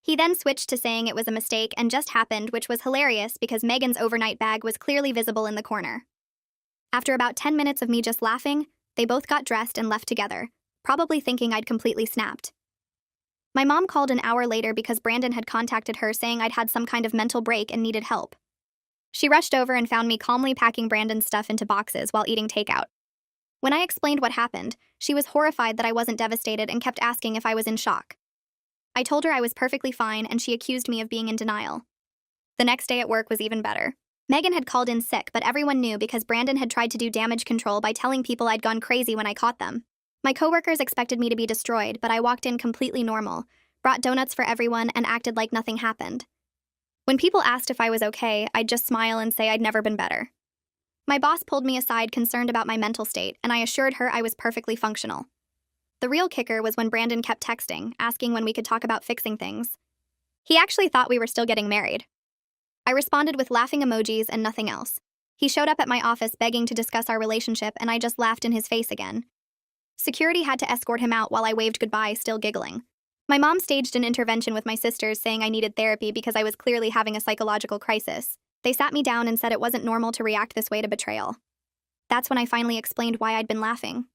He then switched to saying it was a mistake and just happened, which was hilarious because Megan's overnight bag was clearly visible in the corner. After about 10 minutes of me just laughing, they both got dressed and left together, probably thinking I'd completely snapped. My mom called an hour later because Brandon had contacted her saying I'd had some kind of mental break and needed help. She rushed over and found me calmly packing Brandon's stuff into boxes while eating takeout. When I explained what happened, she was horrified that I wasn't devastated and kept asking if I was in shock. I told her I was perfectly fine and she accused me of being in denial. The next day at work was even better. Megan had called in sick, but everyone knew because Brandon had tried to do damage control by telling people I'd gone crazy when I caught them. My coworkers expected me to be destroyed, but I walked in completely normal, brought donuts for everyone, and acted like nothing happened. When people asked if I was okay, I'd just smile and say I'd never been better. My boss pulled me aside concerned about my mental state, and I assured her I was perfectly functional. The real kicker was when Brandon kept texting, asking when we could talk about fixing things. He actually thought we were still getting married. I responded with laughing emojis and nothing else. He showed up at my office begging to discuss our relationship, and I just laughed in his face again. Security had to escort him out while I waved goodbye, still giggling. My mom staged an intervention with my sisters saying I needed therapy because I was clearly having a psychological crisis. They sat me down and said it wasn't normal to react this way to betrayal. That's when I finally explained why I'd been laughing.